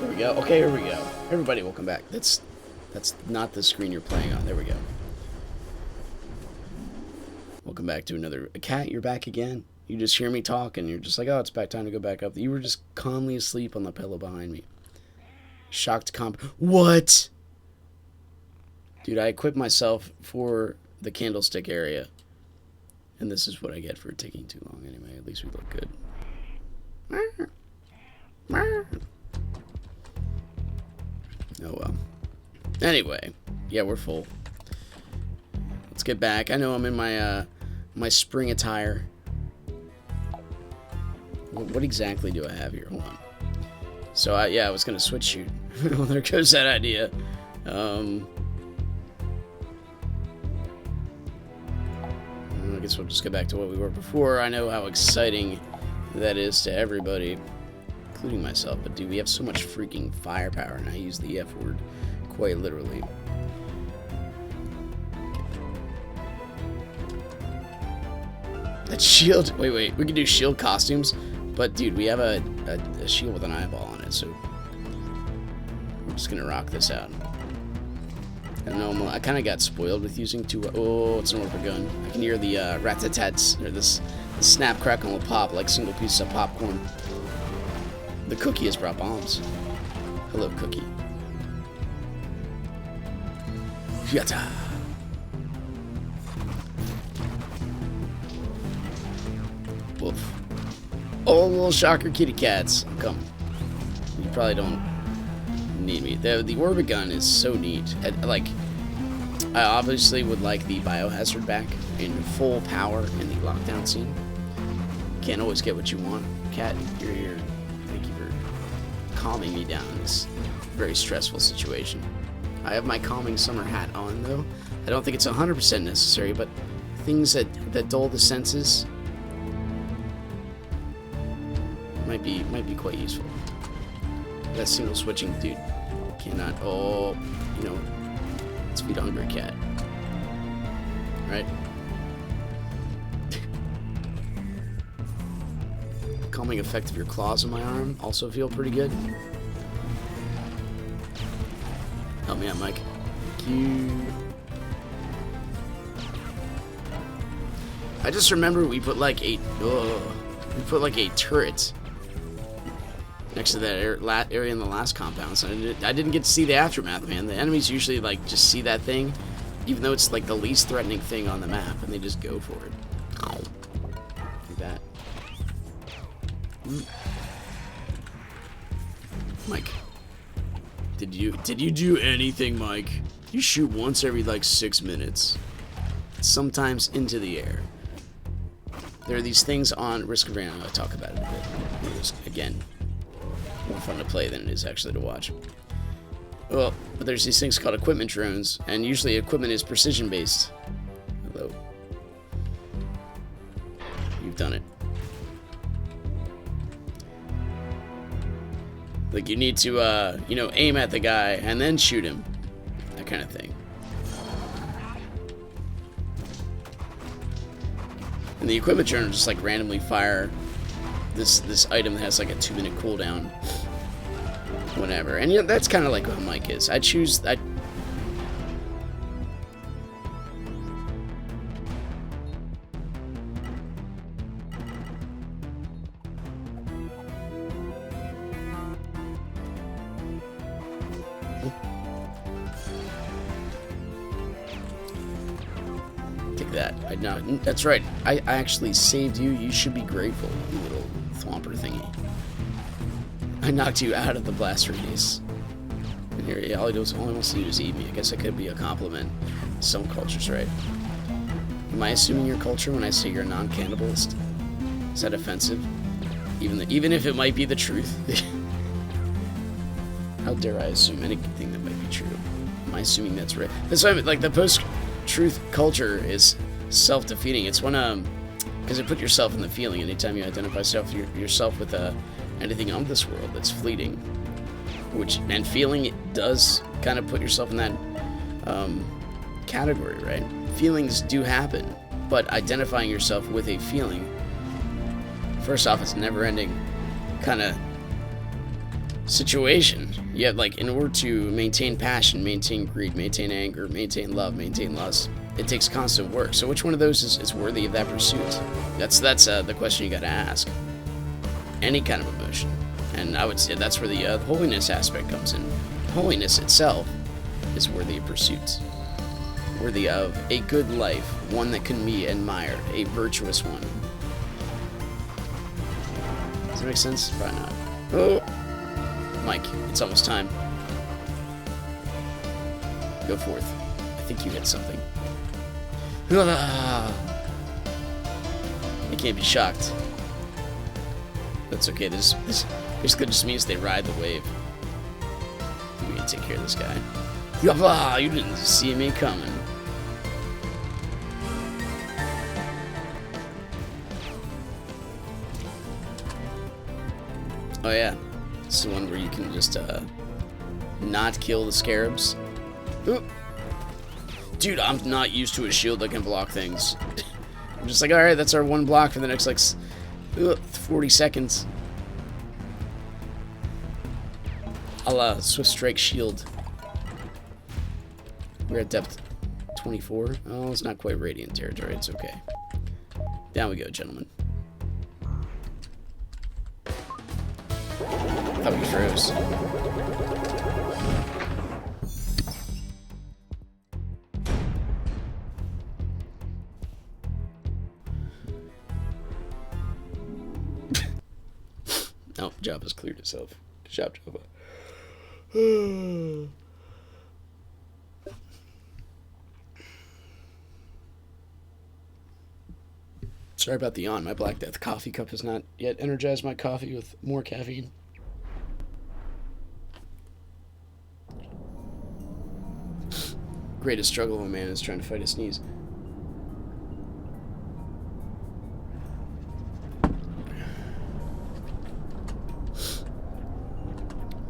There we go. Okay, here we go. Everybody, welcome back. That's not the screen you're playing on. There we go. Welcome back to another... Cat, you're back again. You just hear me talk, and you're just like, oh, it's back time to go back up. You were just calmly asleep on the pillow behind me. Shocked comp... What? Dude, I equipped myself for the candlestick area. And this is what I get for taking too long anyway. At least we look good. Oh well. Anyway, yeah, we're full. Let's get back. I know I'm in my my spring attire. What exactly do I have here? Hold on. So yeah, I was gonna switch shoot. Well, there goes that idea. I guess we'll just get back to what we were before. I know how exciting that is to everybody, including myself, but dude, we have so much freaking firepower, and I use the F word quite literally. That shield, wait, we can do shield costumes, but dude, we have a shield with an eyeball on it, so we're just gonna rock this out. I don't know, I kind of got spoiled with using two. Oh, it's an orca gun. I can hear the rat-tat-tats, or this snap, crackle, and pop like single pieces of popcorn. The cookie has brought bombs. Hello, cookie. Yata. Woof. Oh, little shocker kitty cats. I'm coming. You probably don't need me. The orbit gun is so neat. I obviously would like the biohazard back in full power in the lockdown scene. Can't always get what you want. Cat, you're here. Thank you for calming me down in this very stressful situation. I have my calming summer hat on, though. I don't think it's 100% necessary, but things that dull the senses might be quite useful. That single switching, dude, cannot. Oh, you know, let's feed a hungry cat, right? Calming effect of your claws on my arm also feel pretty good. Help me out, Mike. Thank you. I just remember we put like a turret next to that area in the last compound, so I didn't get to see the aftermath, man. The enemies usually like just see that thing, even though it's like the least threatening thing on the map, and they just go for it. Like that. Mike, did you do anything, Mike? You shoot once every like 6 minutes, sometimes into the air. There are these things on Risk of Rain. I'll talk about it a bit. It was, again, more fun to play than it is actually to watch. Well, but there's these things called equipment drones, and usually equipment is precision based. Hello. You've done it. Like you need to, you know, aim at the guy and then shoot him. That kind of thing. And the equipment drone just like randomly fire this item that has like a 2-minute cooldown. Whatever. And you know, that's kind of like what Mike is. I take that. That's right. I actually saved you. You should be grateful, you little thwomper thingy. I knocked you out of the blast radius. And here, all he wants to do is eat me. I guess that could be a compliment. Some cultures, right? Am I assuming your culture when I say you're a non-cannibalist? Is that offensive? Even if it might be the truth? How dare I assume anything that might be true? Am I assuming that's right? That's why, like, the post-truth culture is self-defeating. It's when, because it put yourself in the feeling. Anytime you identify yourself with anything of this world that's fleeting, and feeling it does kind of put yourself in that category, right? Feelings do happen, but identifying yourself with a feeling, first off, it's never-ending kind of situation. You have, like, in order to maintain passion, maintain greed, maintain anger, maintain love, maintain lust, it takes constant work. So which one of those is worthy of that pursuit? That's the question you got to ask. Any kind of emotion. And I would say that's where the holiness aspect comes in. Holiness itself is worthy of pursuit. Worthy of a good life, one that can be admired, a virtuous one. Does that make sense? Probably not. Oh, Mike, it's almost time. Go forth. I think you hit something. You can't be shocked. That's okay. This basically just means they ride the wave. We need to take care of this guy. You didn't see me coming. Oh yeah, it's the one where you can just not kill the scarabs. Ooh. Dude, I'm not used to a shield that can block things. I'm just like, all right, that's our one block for the next like 40 seconds. I'll Swift Strike shield. We're at depth 24. Oh, it's not quite radiant territory. It's okay. Down we go, gentlemen. Thought we froze. Oh, Java's cleared itself. Good job, Java. Sorry about the yawn. My Black Death coffee cup has not yet energized my coffee with more caffeine. Greatest struggle of a man is trying to fight a sneeze.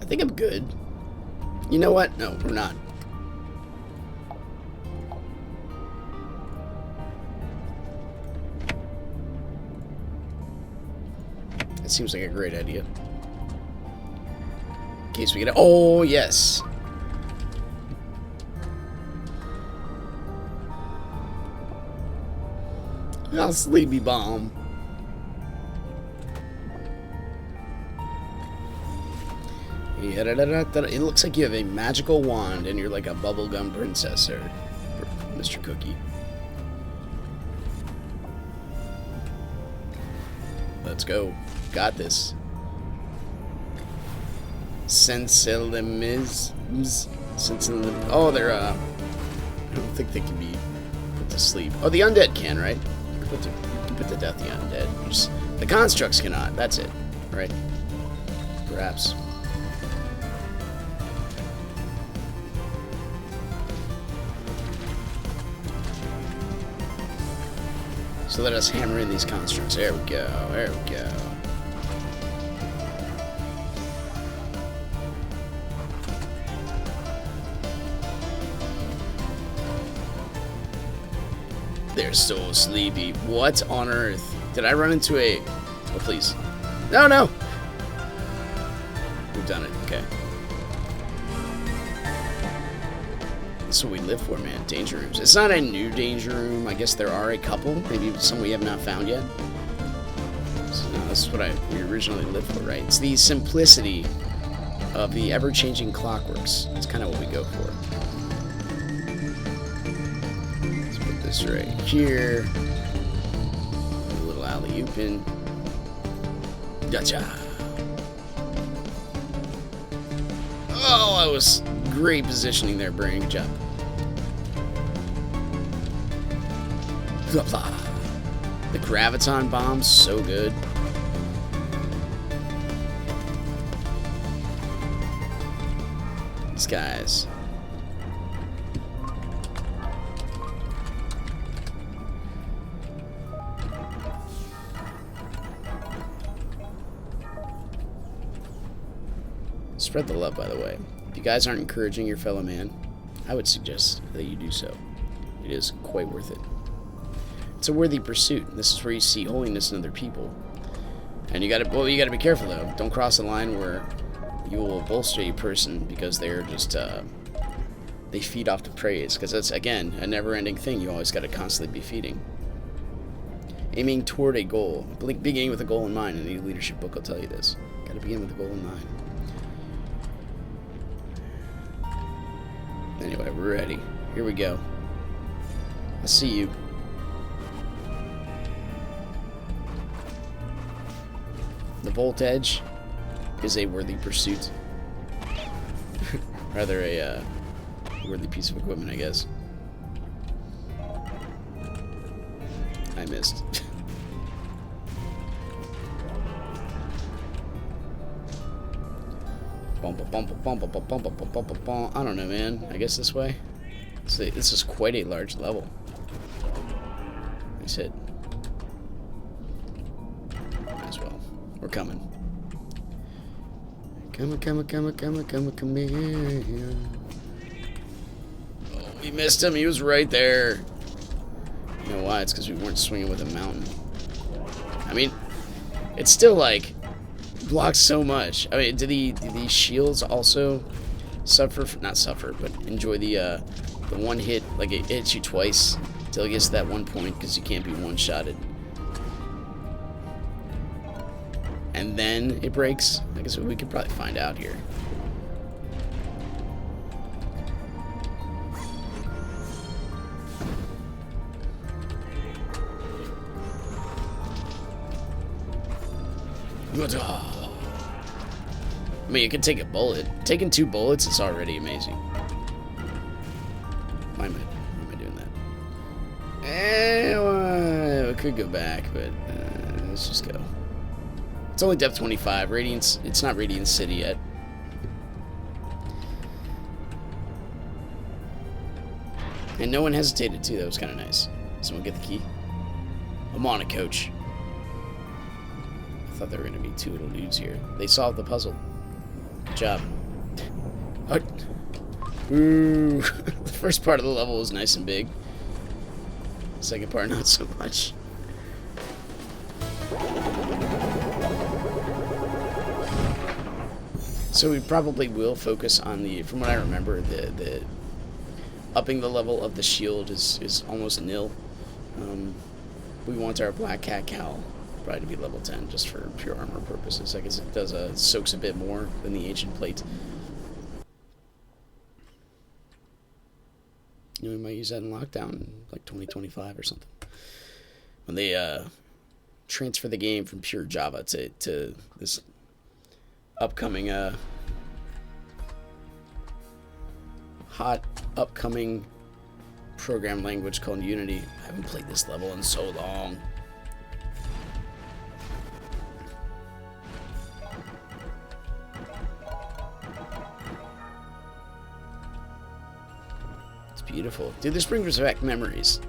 I think I'm good. You know what? No, we're not. That seems like a great idea. In case we get a... Oh, yes. I'll sleepy bomb. It looks like you have a magical wand and you're like a bubblegum princess or Mr. Cookie. Let's go. Got this. Sensilimis. Oh, they're I don't think they can be put to sleep. Oh, the undead can, right? You can put to death the undead. The constructs cannot. That's it. Right? Perhaps. So let us hammer in these constructs. There we go. There we go. They're so sleepy. What on earth? Did I run into a... Oh, please. No, no! We've done it. Okay. That's what we live for, man. Danger rooms. It's not a new danger room. I guess there are a couple. Maybe some we have not found yet. So, no, this is what we originally lived for, right? It's the simplicity of the ever-changing Clockworks. That's kind of what we go for. Let's put this right here. A little alley-oop in. Gotcha. Oh, that was great positioning there, Brain. Good job. The graviton bomb's so good. These guys. Spread the love, by the way. If you guys aren't encouraging your fellow man, I would suggest that you do so. It is quite worth it. It's a worthy pursuit. This is where you see holiness in other people. And you gotta be careful though. Don't cross a line where you will bolster a person because they're just, they feed off the praise. Because that's, again, a never-ending thing. You always got to constantly be feeding. Aiming toward a goal. Beginning with a goal in mind. Any leadership book will tell you this. Got to begin with a goal in mind. Anyway, we're ready. Here we go. I see you. The Volt Edge is a worthy pursuit. Rather a worthy piece of equipment, I guess. I missed. I don't know, man. I guess this way. This is quite a large level. I said. As well. We're coming. Come here. Oh, we missed him. He was right there. You know why? It's because we weren't swinging with a mountain. I mean, it's still like blocks so much. I mean, do these shields also suffer? Not suffer, but enjoy the one hit. Like it hits you twice till it gets to that one point because you can't be one-shotted. And then it breaks. I guess we could probably find out here. I mean, you can take a bullet. Taking 2 bullets is already amazing. Why am I doing that? Well, we could go back, but let's just go. It's only depth 25. Radiance. It's not Radiant City yet. And no one hesitated too. That was kind of nice. Someone get the key. I'm on it, coach. I thought there were going to be 2 little dudes here. They solved the puzzle. Good job. Oh. Ooh. The first part of the level was nice and big. The second part, not so much. So we probably will focus on the, from what I remember, the upping the level of the shield is almost nil. We want our Black Cat Cowl probably to be level 10 just for pure armor purposes. I guess it does soaks a bit more than the Ancient Plate. You know, we might use that in lockdown in like 2025 or something. When they transfer the game from pure Java to this upcoming hot upcoming program language called Unity. I haven't played this level in so long. It's beautiful. Dude, this brings back memories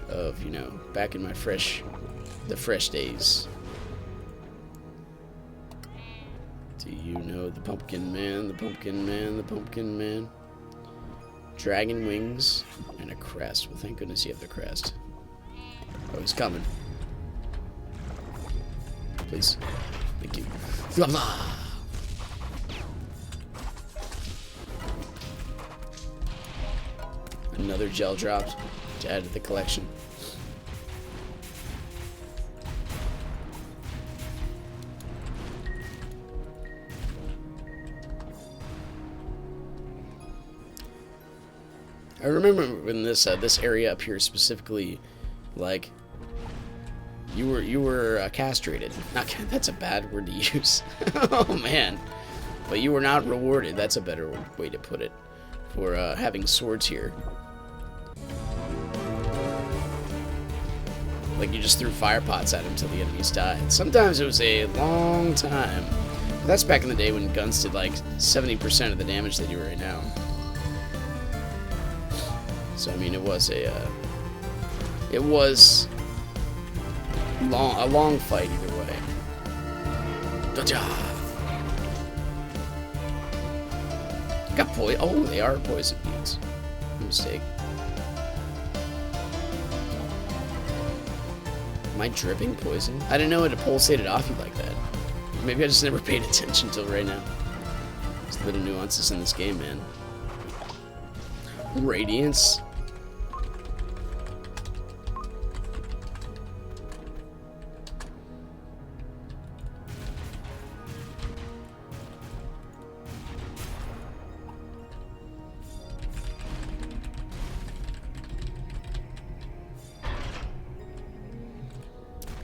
of, you know, back in my the fresh days. Do you know the Pumpkin Man, the Pumpkin Man, the Pumpkin Man? Dragon wings and a crest. Well, thank goodness you have the crest. Oh, he's coming. Please. Thank you. Another gel dropped to add to the collection. I remember when this area up here specifically, like you were castrated. Not that's a bad word to use. Oh man, but you were not rewarded. That's a better way to put it for having swords here. Like you just threw fire pots at them until the enemies died. Sometimes it was a long time. But that's back in the day when guns did like 70% of the damage they do right now. So I mean, it was a long fight either way. Got poison. Oh, they are poison beads. Mistake. Am I dripping poison? I didn't know it pulsated off you like that. maybe I just never paid attention till right now. There's little nuances in this game, man. Radiance.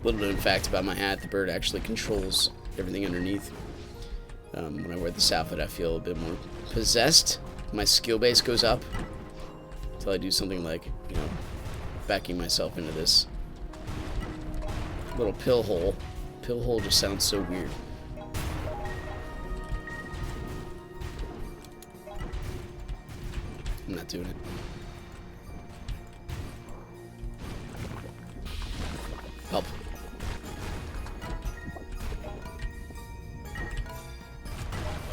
Little known fact about my hat, the bird actually controls everything underneath. When I wear this outfit, I feel a bit more possessed. My skill base goes up until I do something like, you know, backing myself into this little pill hole. Pill hole just sounds so weird. I'm not doing it. Help.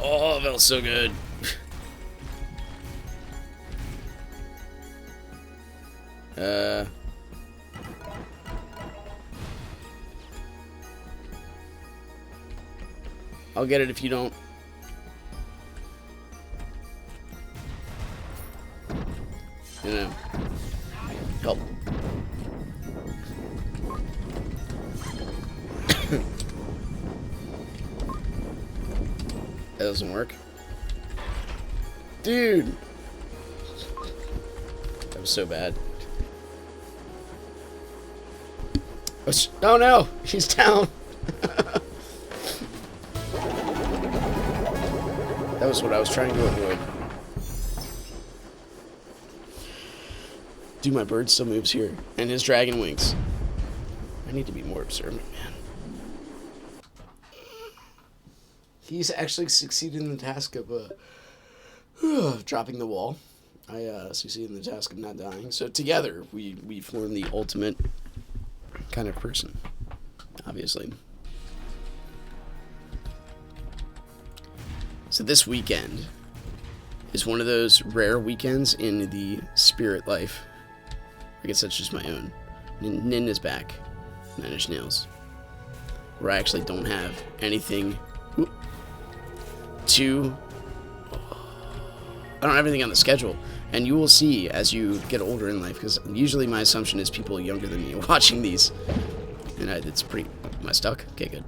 Oh, it felt so good. I'll get it if you don't. You know. Help. That doesn't work. Dude! That was so bad. Oh no! He's down! That was what I was trying to avoid. Dude, my bird still moves here. And his dragon wings. I need to be more observant, man. He's actually succeeded in the task of dropping the wall. I succeeded in the task of not dying. So together, we form the ultimate kind of person, obviously. So this weekend is one of those rare weekends in the spirit life. I guess that's just my own. Nin is back. 9 Inch Nails. Where I actually don't have anything to... I don't have anything on the schedule. And you will see as you get older in life, because usually my assumption is people younger than me watching these. And it's pretty... Am I stuck? Okay, good.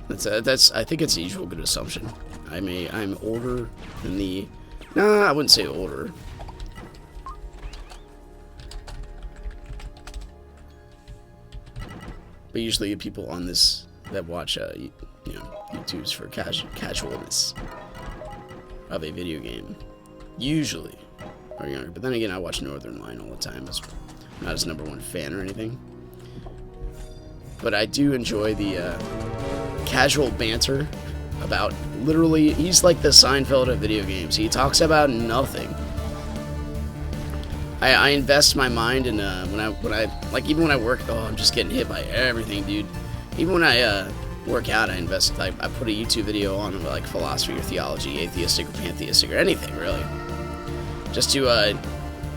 That's I think it's the usual good assumption. I'm older than the... Nah, I wouldn't say older. But usually people on this that watch, you know, YouTubes for casualness of a video game, usually are younger. But then again, I watch Northern Line all the time. I'm not his #1 fan or anything. But I do enjoy the casual banter about literally, he's like the Seinfeld of video games. He talks about nothing. I invest my mind in when I like, even when I work. Oh, I'm just getting hit by everything, dude. Even when I work out, I invest. I put a YouTube video on like philosophy or theology, atheistic or pantheistic or anything really, just to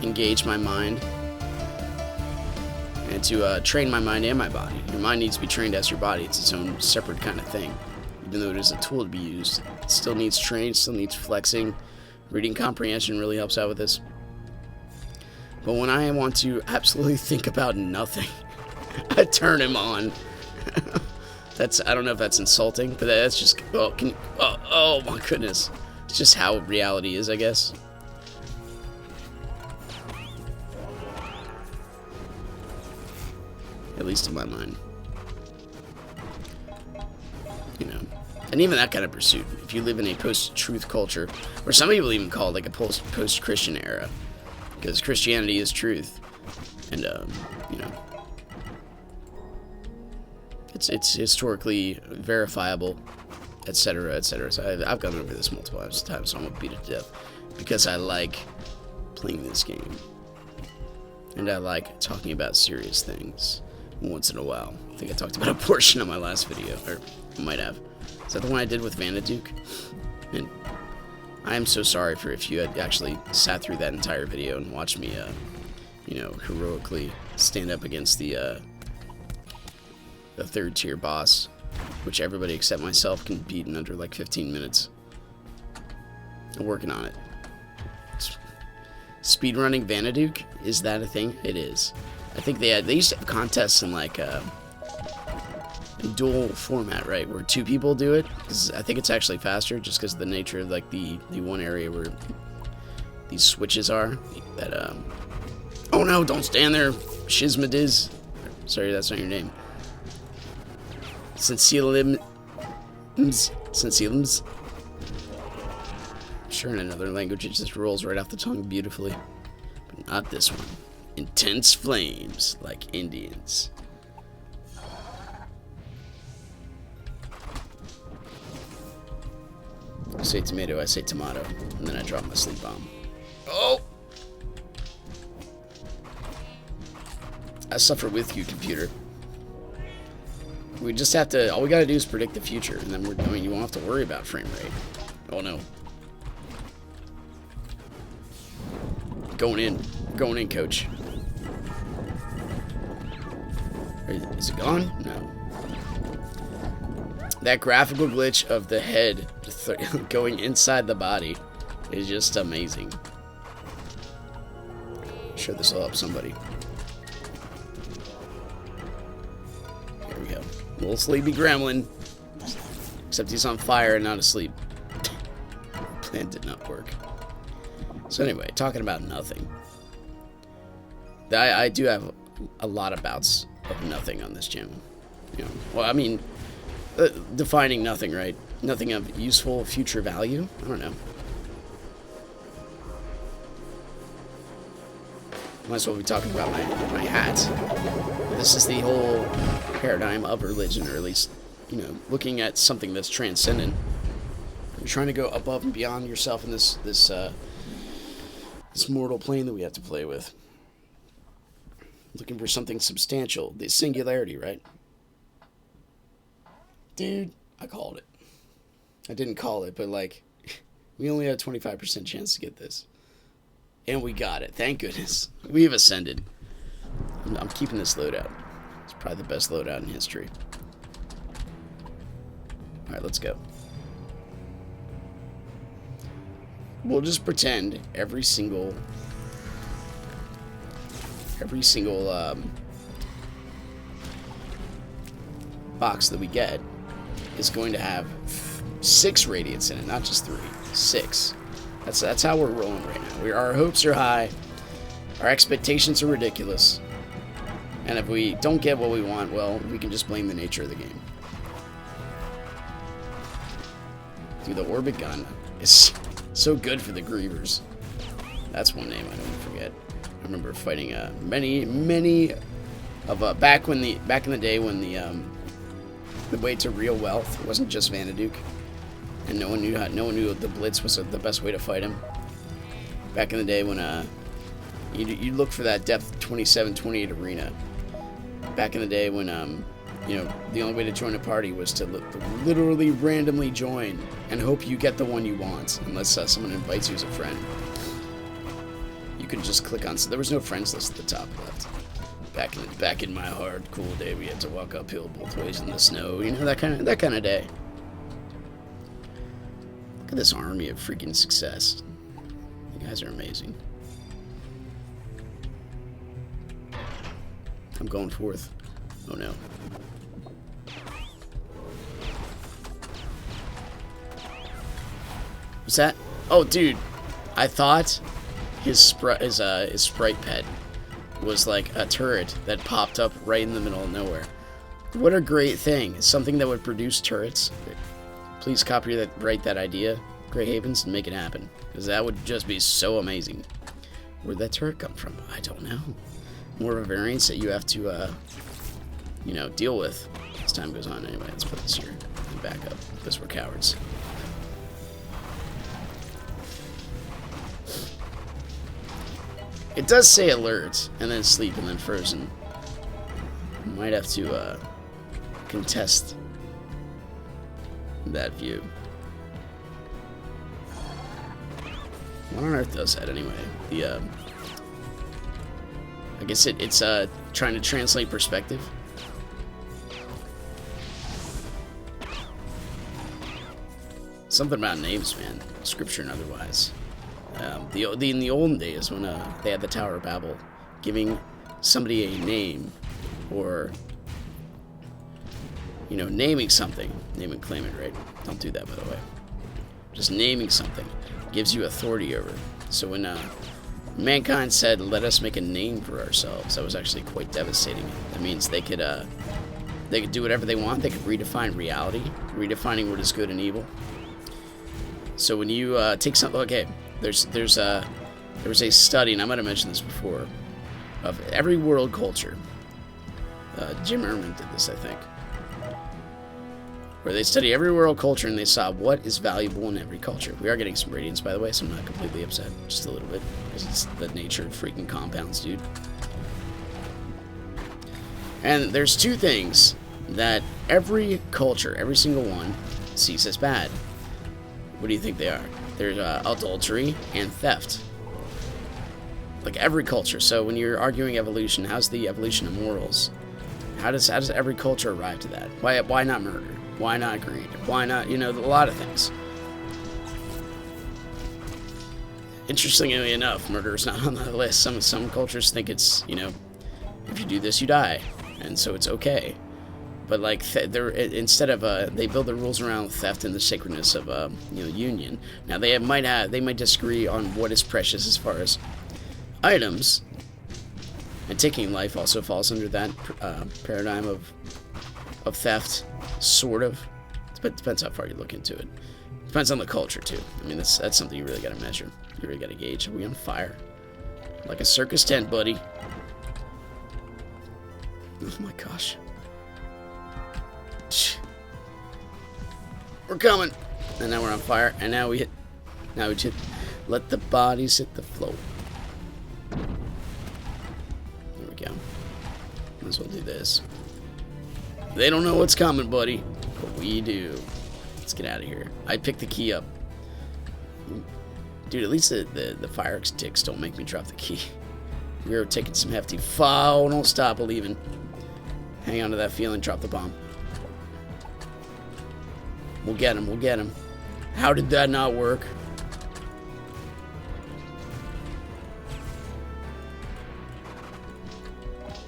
engage my mind and to train my mind and my body. Your mind needs to be trained as your body. It's its own separate kind of thing. Even though it is a tool to be used, it still needs trained, still needs flexing. Reading comprehension really helps out with this. But when I want to absolutely think about nothing, I turn him on. I don't know if that's insulting, but that's just, oh my goodness. It's just how reality is, I guess. At least in my mind. You know. And even that kind of pursuit, if you live in a post-truth culture, or some people even call it like a post-Christian era, because Christianity is truth, and you know, it's historically verifiable, etc., etc. So I've gone over this multiple times, so I won't beat it to death, because I like playing this game, and I like talking about serious things once in a while. I think I talked about abortion on my last video, or I might have. Is that the one I did with Vanaduke? And I am so sorry for if you had actually sat through that entire video and watched me, you know, heroically stand up against the a third tier boss, which everybody except myself can beat in under like 15 minutes. I'm working on it. Speedrunning Vanaduke, is that a thing? It is. I think they used to have contests in like dual format, right, where 2 people do it. I think it's actually faster, just because of the nature of like the one area where these switches are. That oh no! Don't stand there, Shizmadiz. Sorry, that's not your name. Sensilim. Sure, in another language, it just rolls right off the tongue beautifully. But not this one. Intense flames, like Indians. I say tomato, I say tomato, and then I drop my sleep bomb. Oh! I suffer with you, computer. We just have to, all we gotta do is predict the future, and then you won't have to worry about frame rate. Oh no. Going in, coach. Is it gone? No. That graphical glitch of the head going inside the body is just amazing. I'm sure this will help somebody. Here we go. Little sleepy gremlin. Except he's on fire and not asleep. Plan did not work. So anyway, talking about nothing. I do have a lot of bouts of nothing on this channel. You know, well, I mean, defining nothing, right? Nothing of useful future value. I don't know. Might as well be talking about my hat. This is the whole paradigm of religion, or at least, you know, looking at something that's transcendent. You're trying to go above and beyond yourself in this mortal plane that we have to play with. Looking for something substantial. The singularity, right? Dude, I called it. I didn't call it, but like, we only had a 25% chance to get this. And we got it. Thank goodness. We've ascended. I'm keeping this loadout. It's probably the best loadout in history. Alright, let's go. We'll just pretend every single box that we get is going to have 6 radiants in it, not just 3. 6. That's how we're rolling right now. Our hopes are high, our expectations are ridiculous, and if we don't get what we want, well, we can just blame the nature of the game. Dude, the orbit gun is so good for the grievers. That's one name I don't forget. I remember fighting many of back in the day when the way to real wealth wasn't just Vanaduke, and no one knew the Blitz was the best way to fight him. Back in the day when you look for that depth 27-28 arena. Back in the day when you know, the only way to join a party was to literally randomly join and hope you get the one you want, unless someone invites you as a friend. You could just click on. So there was no friends list at the top left. Back in my hard, cool day, we had to walk uphill both ways in the snow. You know, that kind of day. Look at this army of freaking success. You guys are amazing. I'm going forth. Oh no. What's that? Oh, dude. I thought his sprite pet was like a turret that popped up right in the middle of nowhere. What a great thing. Something that would produce turrets. Please copyright that idea, Grey Havens, and make it happen. Because that would just be so amazing. Where'd that turret come from? I don't know. More of a variance that you have to, you know, deal with as time goes on. Anyway, let's put this here and back up, because we're cowards. It does say alert, and then sleep, and then frozen. Might have to contest that view. What on earth does that anyway? The I guess it's trying to translate perspective. something about names, man. Scripture and otherwise. In the olden days when they had the Tower of Babel, giving somebody a name, or naming something, name and claim it, right? Don't do that, by the way. Just naming something gives you authority over it. So when mankind said, "Let us make a name for ourselves," that was actually quite devastating. That means they could do whatever they want. They could redefine reality, redefining what is good and evil. So when you take something, okay, there was a study, and I might have mentioned this before, of every world culture. Jim Erman did this, I think, where they study every world culture and they saw what is valuable in every culture. We are getting some radiance, by the way, so I'm not completely upset, just a little bit, because it's the nature of freaking compounds, dude. And there's two things that every culture, every single one, sees as bad. What do you think they are? There's adultery and theft. Like every culture. So when you're arguing evolution, how's the evolution of morals? How does every culture arrive to that? Why not murder? Why not greed? Why not, a lot of things. Interestingly enough, murder is not on the list. Some cultures think it's, if you do this, you die, and so it's okay. But like instead of they build the rules around theft and the sacredness of union. Now they might disagree on what is precious as far as items, and taking life also falls under that paradigm of theft, sort of. Depends how far you look into it. Depends on the culture too. I mean, that's something you really got to measure. You really got to gauge. Are we on fire? Like a circus tent, buddy. Oh my gosh. We're coming. And now we're on fire. And now we let the bodies hit the floor. There we go. Might as well do this. They don't know what's coming, buddy. But we do. Let's get out of here. I picked the key up. Dude, at least the fire extinguishers don't make me drop the key. We're taking some hefty fall. Don't stop believing. Hang on to that feeling. Drop the bomb. We'll get him. We'll get him. How did that not work?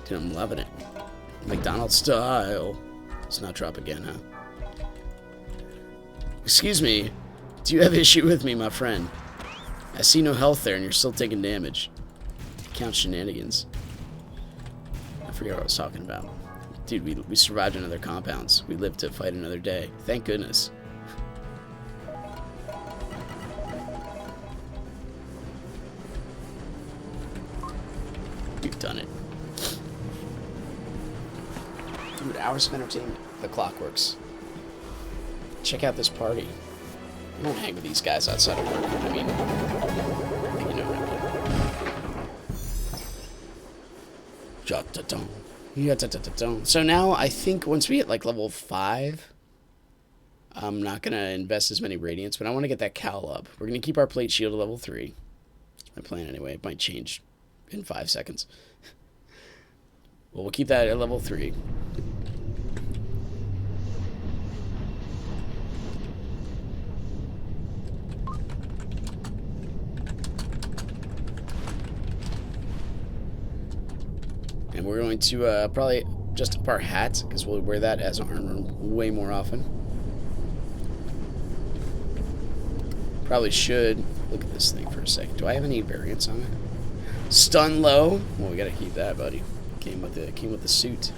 Dude, I'm loving it. McDonald's style. Let's not drop again, huh? Excuse me. Do you have issue with me, my friend? I see no health there, and you're still taking damage. Count shenanigans. I forget what I was talking about. Dude, we survived another compounds. We lived to fight another day. Thank goodness. We've done it. Dude, hours of entertainment. The Clockworks. Check out this party. You won't hang with these guys outside of work. I mean, you know what I mean. So now I think once we hit like level 5, I'm not going to invest as many radiance, but I want to get that cowl up. We're going to keep our plate shield at level 3. That's my plan anyway. It might change in 5 seconds. Well, we'll keep that at level 3. And we're going to probably just up our hat, because we'll wear that as armor way more often. Probably should look at this thing for a second. Do I have any variants on it? Stun low. Well, we gotta keep that, buddy. Came with the suit.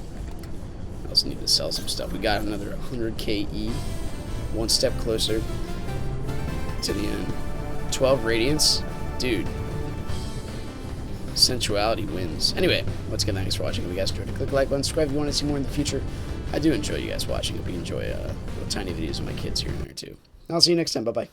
I also need to sell some stuff. We got another 100 KE. One step closer to the end. 12 radiance, dude. Sensuality wins. Anyway, once again, thanks for watching. If you guys enjoyed it, click the like button, subscribe if you want to see more in the future. I do enjoy you guys watching. I hope you enjoy little tiny videos of my kids here and there too. I'll see you next time. Bye bye.